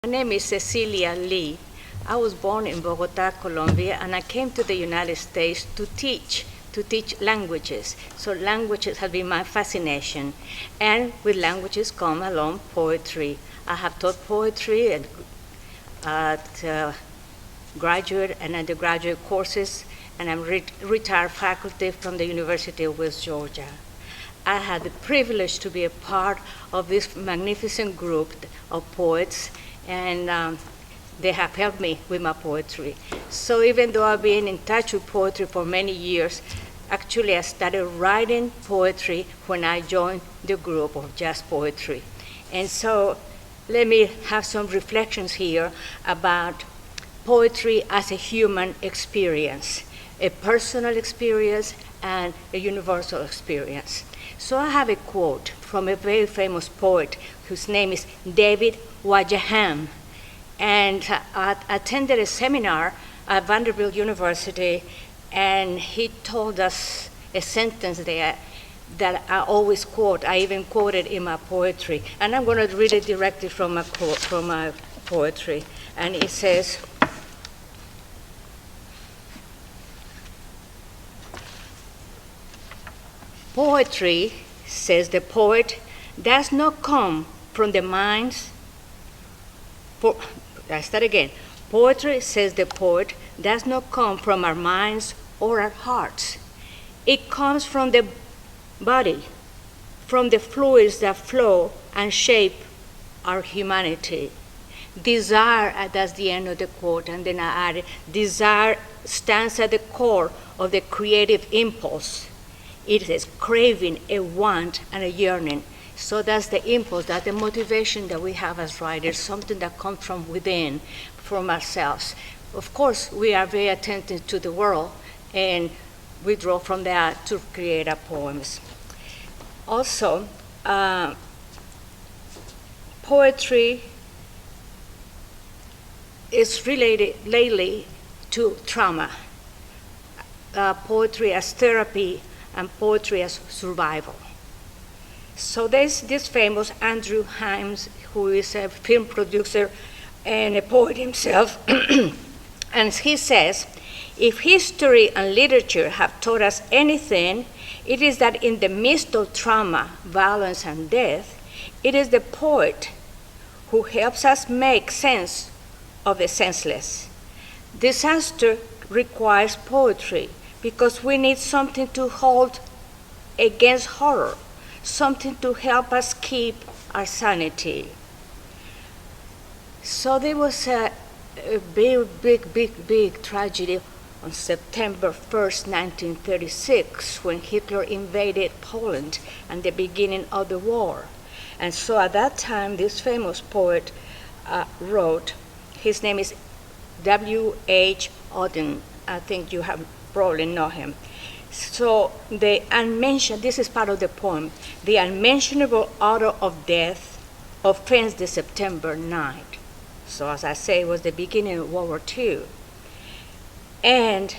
My name is Cecilia Lee. I was born in Bogota, Colombia, and I came to the United States to teach languages. So languages have been my fascination. And with languages come along poetry. I have taught poetry at graduate and undergraduate courses, and I'm retired faculty from the University of West Georgia. I had the privilege to be a part of this magnificent group of poets, and they have helped me with my poetry. So even though I've been in touch with poetry for many years, actually I started writing poetry when I joined the group of jazz poetry. And so let me have some reflections here about poetry as a human experience, a personal experience and a universal experience. So I have a quote from a very famous poet whose name is David Wajaham. And I attended a seminar at Vanderbilt University, and he told us a sentence there that I always quote. I even quote it in my poetry. And I'm going to read it directly from my poetry. And it says, "Poetry," says the poet, "does not come from the minds." I start again. "Poetry," says the poet, "does not come from our minds or our hearts. It comes from the body, from the fluids that flow and shape our humanity. Desire," that's the end of the quote, and then I added, "desire stands at the core of the creative impulse. It is craving, a want, and a yearning." So that's the impulse, that's the motivation that we have as writers, something that comes from within, from ourselves. Of course, we are very attentive to the world, and we draw from that to create our poems. Also, poetry is related lately to trauma, poetry as therapy and poetry as survival. So there's this famous Andrew Himes, who is a film producer and a poet himself, and he says, "If history and literature have taught us anything, it is that in the midst of trauma, violence, and death, it is the poet who helps us make sense of the senseless. Disaster requires poetry because we need something to hold against horror, something to help us keep our sanity." So there was a big tragedy on September 1st, 1936, when Hitler invaded Poland and the beginning of the war. And so at that time, this famous poet wrote, his name is W.H. Auden. I think you have probably know him. So the unmentioned, this is part of the poem, "The unmentionable odor of death offends the September night." So as I say, it was the beginning of World War II. And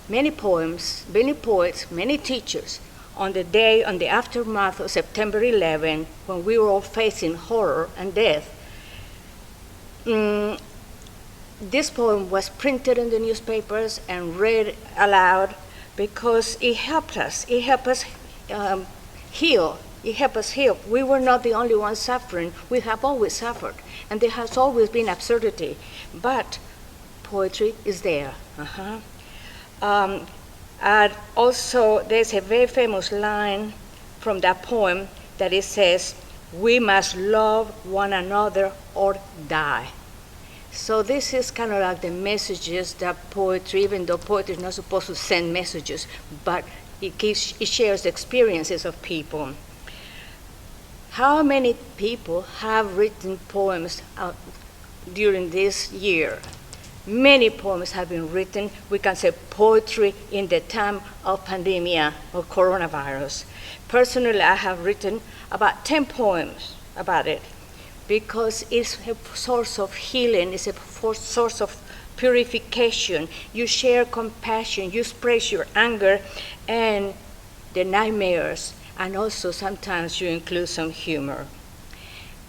many poems, many poets, many teachers, on the aftermath of September 11, when we were all facing horror and death, this poem was printed in the newspapers and read aloud because it helped us. It helped us heal. It helped us heal. We were not the only ones suffering. We have always suffered, and there has always been absurdity. But poetry is there. And also, there's a very famous line from that poem that it says, "We must love one another or die." So this is kind of like the messages that poetry, even though poetry is not supposed to send messages, but it shares experiences of people. How many people have written poems during this year? Many poems have been written. We can say poetry in the time of pandemia or coronavirus. Personally, I have written about 10 poems about it, because it's a source of healing, it's a source of purification. You share compassion, you express your anger and the nightmares, and also sometimes you include some humor.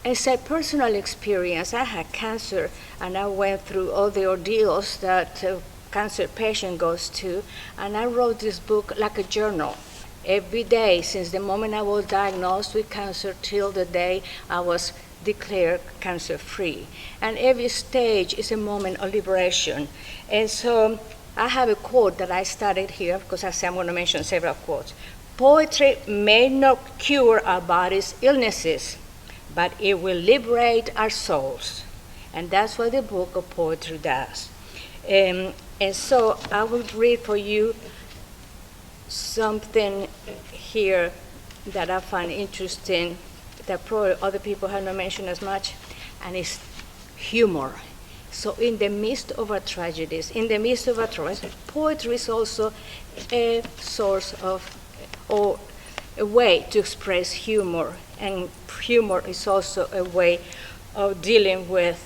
It's a personal experience. I had cancer, and I went through all the ordeals that a cancer patient goes to, and I wrote this book like a journal. Every day, since the moment I was diagnosed with cancer till the day I was declared cancer-free. And every stage is a moment of liberation. And so I have a quote that I started here, because I say I'm going to mention several quotes. Poetry may not cure our body's illnesses, but it will liberate our souls. And that's what the book of poetry does. And so I will read for you something here that I find interesting that probably other people have not mentioned as much, and it's humor. So in the midst of our tragedies, in the midst of our troubles, poetry is also a source of, or a way to express humor. And humor is also a way of dealing with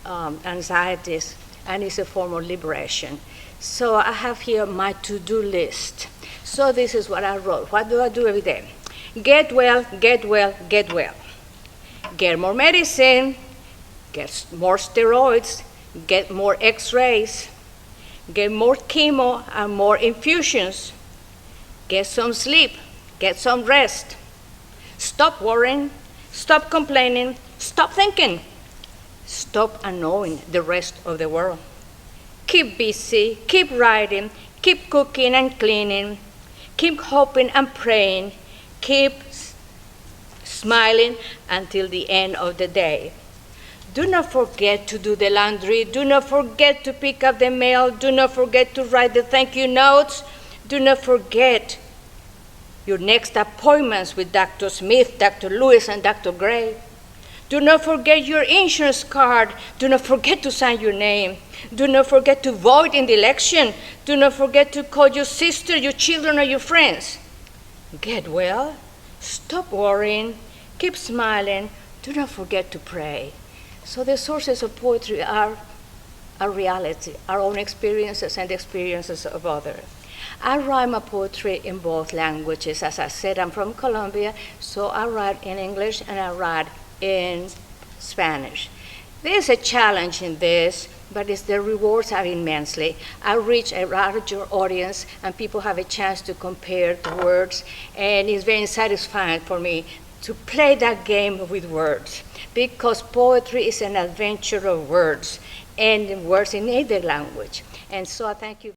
anxieties, and it's a form of liberation. So I have here my to-do list. So this is what I wrote. What do I do every day? Get well, get well, get well. Get more medicine, get more steroids, get more x-rays, get more chemo and more infusions, get some sleep, get some rest. Stop worrying, stop complaining, stop thinking, stop annoying the rest of the world. Keep busy, keep writing, keep cooking and cleaning, keep hoping and praying, keep smiling until the end of the day. Do not forget to do the laundry, do not forget to pick up the mail, do not forget to write the thank you notes, do not forget your next appointments with Dr. Smith, Dr. Lewis, and Dr. Gray. Do not forget your insurance card. Do not forget to sign your name. Do not forget to vote in the election. Do not forget to call your sister, your children, or your friends. Get well. Stop worrying. Keep smiling. Do not forget to pray. So the sources of poetry are our reality, our own experiences and the experiences of others. I write my poetry in both languages. As I said, I'm from Colombia, so I write in English and I write in Spanish. There's a challenge in this, but the rewards are immensely. I reach a larger audience, and people have a chance to compare the words, and it's very satisfying for me to play that game with words, because poetry is an adventure of words, and words in either language. And so I thank you.